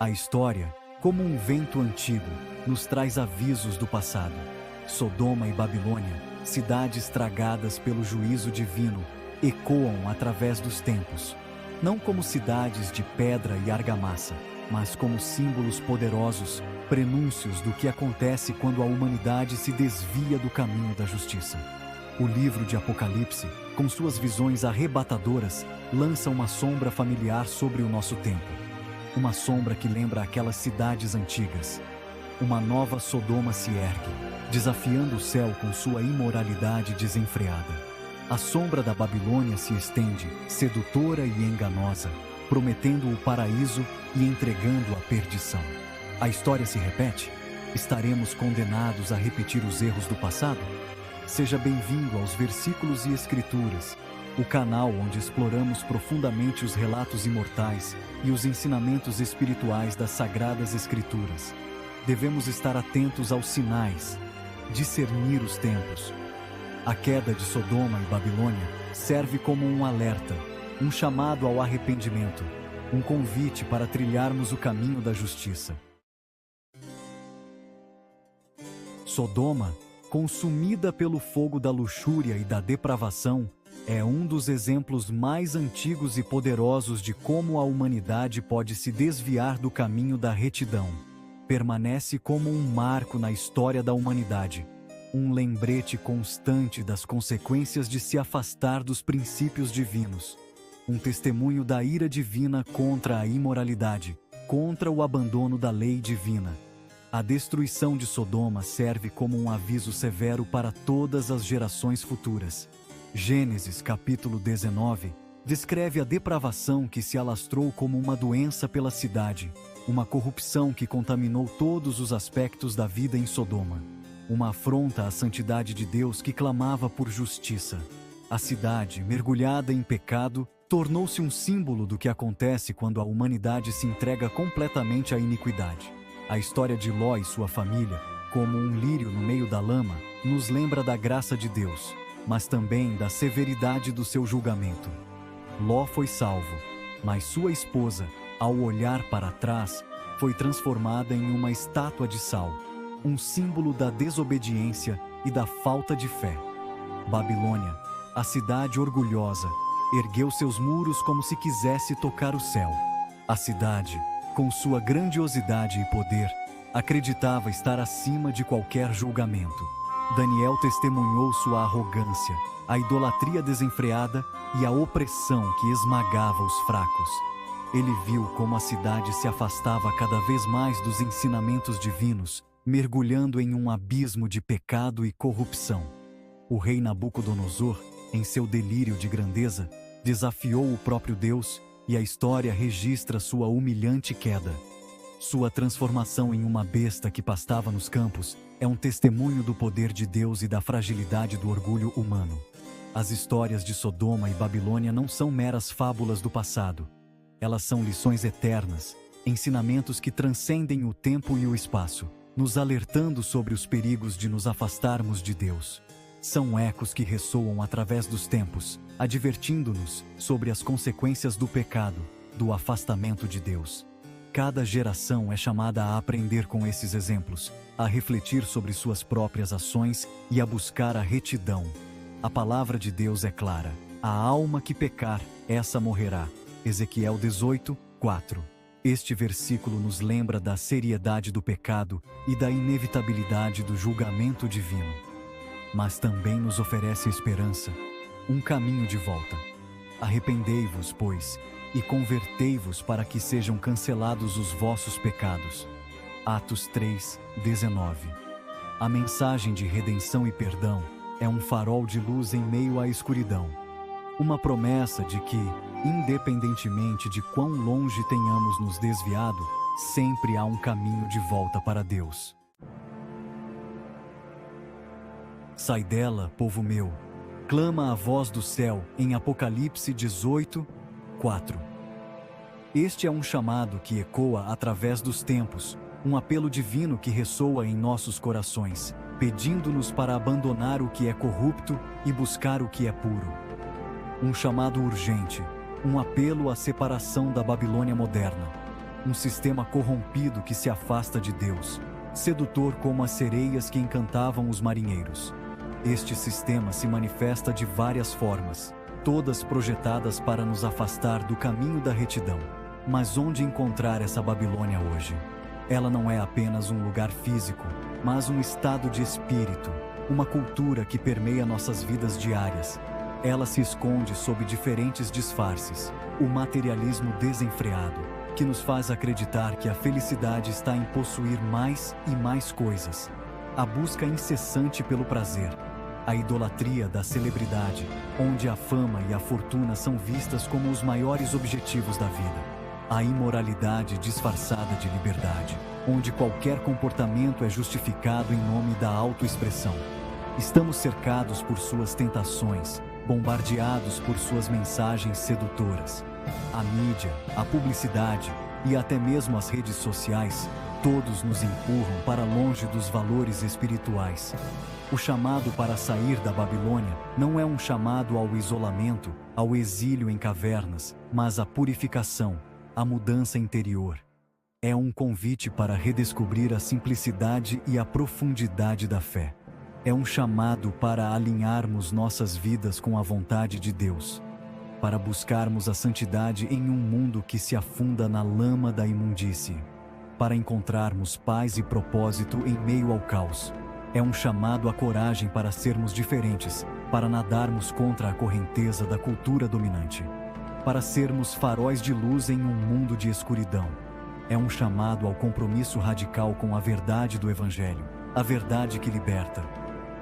A história, como um vento antigo, nos traz avisos do passado. Sodoma e Babilônia, cidades tragadas pelo juízo divino, ecoam através dos tempos, não como cidades de pedra e argamassa, mas como símbolos poderosos, prenúncios do que acontece quando a humanidade se desvia do caminho da justiça. O livro de Apocalipse, com suas visões arrebatadoras, lança uma sombra familiar sobre o nosso tempo. Uma sombra que lembra aquelas cidades antigas. Uma nova Sodoma se ergue, desafiando o céu com sua imoralidade desenfreada. A sombra da Babilônia se estende, sedutora e enganosa, prometendo o paraíso e entregando a perdição. A história se repete? Estaremos condenados a repetir os erros do passado? Seja bem-vindo aos Versículos e Escrituras, o canal onde exploramos profundamente os relatos imortais e os ensinamentos espirituais das Sagradas Escrituras. Devemos estar atentos aos sinais, discernir os tempos. A queda de Sodoma e Babilônia serve como um alerta, um chamado ao arrependimento, um convite para trilharmos o caminho da justiça. Sodoma, consumida pelo fogo da luxúria e da depravação, é um dos exemplos mais antigos e poderosos de como a humanidade pode se desviar do caminho da retidão. Permanece como um marco na história da humanidade, um lembrete constante das consequências de se afastar dos princípios divinos, um testemunho da ira divina contra a imoralidade, contra o abandono da lei divina. A destruição de Sodoma serve como um aviso severo para todas as gerações futuras. Gênesis capítulo 19 descreve a depravação que se alastrou como uma doença pela cidade, uma corrupção que contaminou todos os aspectos da vida em Sodoma, uma afronta à santidade de Deus que clamava por justiça. A cidade, mergulhada em pecado, tornou-se um símbolo do que acontece quando a humanidade se entrega completamente à iniquidade. A história de Ló e sua família, como um lírio no meio da lama, nos lembra da graça de Deus, mas também da severidade do seu julgamento. Ló foi salvo, mas sua esposa, ao olhar para trás, foi transformada em uma estátua de sal, um símbolo da desobediência e da falta de fé. Babilônia, a cidade orgulhosa, ergueu seus muros como se quisesse tocar o céu. A cidade, com sua grandiosidade e poder, acreditava estar acima de qualquer julgamento. Daniel testemunhou sua arrogância, a idolatria desenfreada e a opressão que esmagava os fracos. Ele viu como a cidade se afastava cada vez mais dos ensinamentos divinos, mergulhando em um abismo de pecado e corrupção. O rei Nabucodonosor, em seu delírio de grandeza, desafiou o próprio Deus e a história registra sua humilhante queda. Sua transformação em uma besta que pastava nos campos é um testemunho do poder de Deus e da fragilidade do orgulho humano. As histórias de Sodoma e Babilônia não são meras fábulas do passado. Elas são lições eternas, ensinamentos que transcendem o tempo e o espaço, nos alertando sobre os perigos de nos afastarmos de Deus. São ecos que ressoam através dos tempos, advertindo-nos sobre as consequências do pecado, do afastamento de Deus. Cada geração é chamada a aprender com esses exemplos, a refletir sobre suas próprias ações e a buscar a retidão. A palavra de Deus é clara: a alma que pecar, essa morrerá. Ezequiel 18, 4. Este versículo nos lembra da seriedade do pecado e da inevitabilidade do julgamento divino. Mas também nos oferece esperança, um caminho de volta. Arrependei-vos, pois, e convertei-vos para que sejam cancelados os vossos pecados. Atos 3, 19. A mensagem de redenção e perdão é um farol de luz em meio à escuridão. Uma promessa de que, independentemente de quão longe tenhamos nos desviado, sempre há um caminho de volta para Deus. Sai dela, povo meu, clama a voz do céu em Apocalipse 18, 4. Este é um chamado que ecoa através dos tempos, um apelo divino que ressoa em nossos corações, pedindo-nos para abandonar o que é corrupto e buscar o que é puro. Um chamado urgente, um apelo à separação da Babilônia moderna. um sistema corrompido que se afasta de Deus, sedutor como as sereias que encantavam os marinheiros. Este sistema se manifesta de várias formas, todas projetadas para nos afastar do caminho da retidão. Mas onde encontrar essa Babilônia hoje? Ela não é apenas um lugar físico, mas um estado de espírito, uma cultura que permeia nossas vidas diárias. Ela se esconde sob diferentes disfarces. O materialismo desenfreado, que nos faz acreditar que a felicidade está em possuir mais e mais coisas. A busca incessante pelo prazer. A idolatria da celebridade, onde a fama e a fortuna são vistas como os maiores objetivos da vida. A imoralidade disfarçada de liberdade, onde qualquer comportamento é justificado em nome da autoexpressão. Estamos cercados por suas tentações, bombardeados por suas mensagens sedutoras. A mídia, a publicidade e até mesmo as redes sociais, todos nos empurram para longe dos valores espirituais. O chamado para sair da Babilônia não é um chamado ao isolamento, ao exílio em cavernas, mas à purificação, à mudança interior. É um convite para redescobrir a simplicidade e a profundidade da fé. É um chamado para alinharmos nossas vidas com a vontade de Deus, para buscarmos a santidade em um mundo que se afunda na lama da imundície, para encontrarmos paz e propósito em meio ao caos. É um chamado à coragem para sermos diferentes, para nadarmos contra a correnteza da cultura dominante, para sermos faróis de luz em um mundo de escuridão. É um chamado ao compromisso radical com a verdade do Evangelho, a verdade que liberta.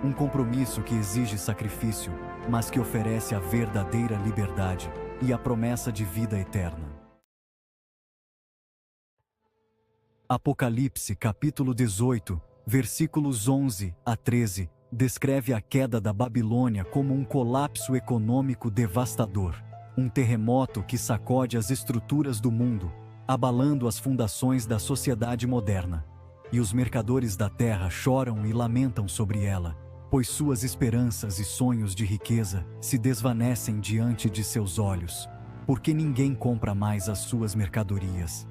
Um compromisso que exige sacrifício, mas que oferece a verdadeira liberdade e a promessa de vida eterna. Apocalipse capítulo 18, versículos 11 a 13, descreve a queda da Babilônia como um colapso econômico devastador, um terremoto que sacode as estruturas do mundo, abalando as fundações da sociedade moderna. E os mercadores da terra choram e lamentam sobre ela, pois suas esperanças e sonhos de riqueza se desvanecem diante de seus olhos, porque ninguém compra mais as suas mercadorias.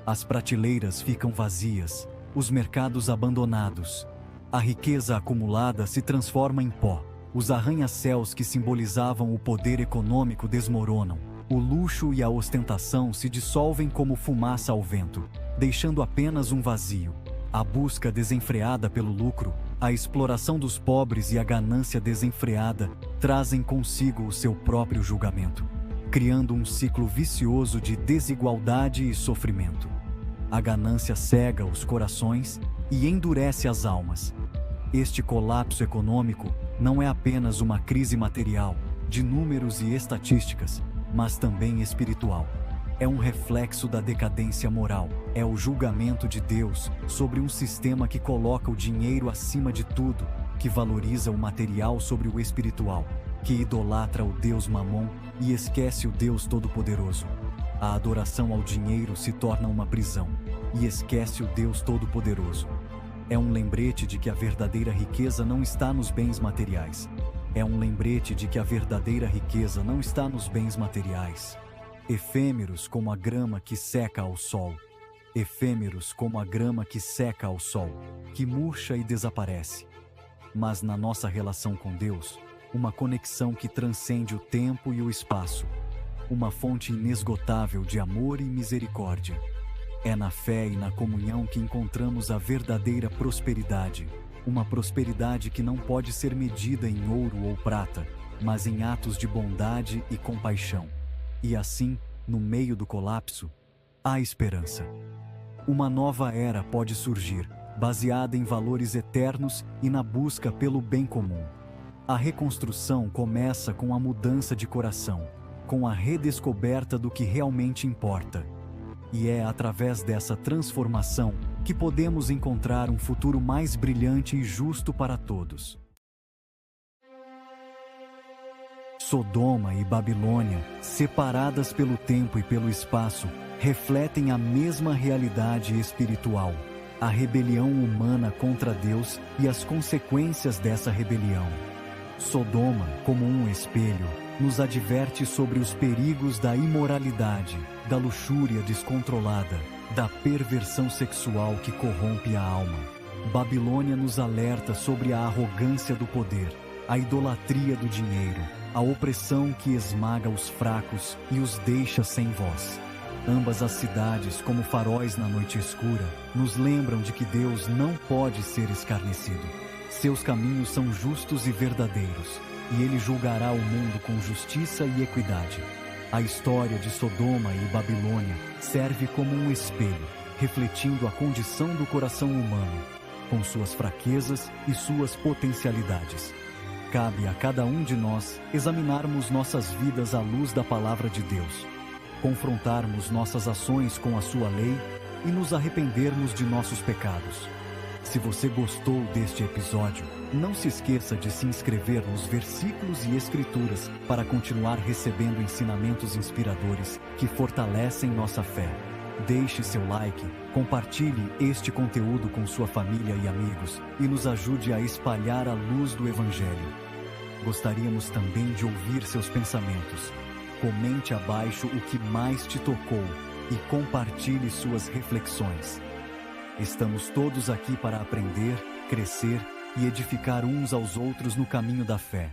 As prateleiras ficam vazias, os mercados abandonados. A riqueza acumulada se transforma em pó. Os arranha-céus que simbolizavam o poder econômico desmoronam. O luxo e a ostentação se dissolvem como fumaça ao vento, deixando apenas um vazio. A busca desenfreada pelo lucro, a exploração dos pobres e a ganância desenfreada trazem consigo o seu próprio julgamento, criando um ciclo vicioso de desigualdade e sofrimento. A ganância cega os corações e endurece as almas. Este colapso econômico não é apenas uma crise material, de números e estatísticas, mas também espiritual. É um reflexo da decadência moral, é o julgamento de Deus sobre um sistema que coloca o dinheiro acima de tudo, que valoriza o material sobre o espiritual, que idolatra o Deus Mamon e esquece o Deus Todo-Poderoso. A adoração ao dinheiro se torna uma prisão, e esquece o Deus Todo-Poderoso. É um lembrete de que a verdadeira riqueza não está nos bens materiais. É um lembrete de que a verdadeira riqueza não está nos bens materiais. Efêmeros como a grama que seca ao sol. Efêmeros como a grama que seca ao sol, que murcha e desaparece. Mas na nossa relação com Deus, uma conexão que transcende o tempo e o espaço. Uma fonte inesgotável de amor e misericórdia. É na fé e na comunhão que encontramos a verdadeira prosperidade. Uma prosperidade que não pode ser medida em ouro ou prata, mas em atos de bondade e compaixão. E assim, no meio do colapso, há esperança. Uma nova era pode surgir, baseada em valores eternos e na busca pelo bem comum. A reconstrução começa com a mudança de coração, com a redescoberta do que realmente importa. E é através dessa transformação que podemos encontrar um futuro mais brilhante e justo para todos. Sodoma e Babilônia, separadas pelo tempo e pelo espaço, refletem a mesma realidade espiritual, a rebelião humana contra Deus e as consequências dessa rebelião. Sodoma, como um espelho, nos adverte sobre os perigos da imoralidade, da luxúria descontrolada, da perversão sexual que corrompe a alma. Babilônia nos alerta sobre a arrogância do poder, a idolatria do dinheiro, a opressão que esmaga os fracos e os deixa sem voz. Ambas as cidades, como faróis na noite escura, nos lembram de que Deus não pode ser escarnecido. Seus caminhos são justos e verdadeiros, e Ele julgará o mundo com justiça e equidade. A história de Sodoma e Babilônia serve como um espelho, refletindo a condição do coração humano, com suas fraquezas e suas potencialidades. Cabe a cada um de nós examinarmos nossas vidas à luz da palavra de Deus, confrontarmos nossas ações com a sua lei e nos arrependermos de nossos pecados. Se você gostou deste episódio, não se esqueça de se inscrever nos versículos e escrituras para continuar recebendo ensinamentos inspiradores que fortalecem nossa fé. Deixe seu like, compartilhe este conteúdo com sua família e amigos e nos ajude a espalhar a luz do Evangelho. Gostaríamos também de ouvir seus pensamentos. Comente abaixo o que mais te tocou e compartilhe suas reflexões. Estamos todos aqui para aprender, crescer e edificar uns aos outros no caminho da fé.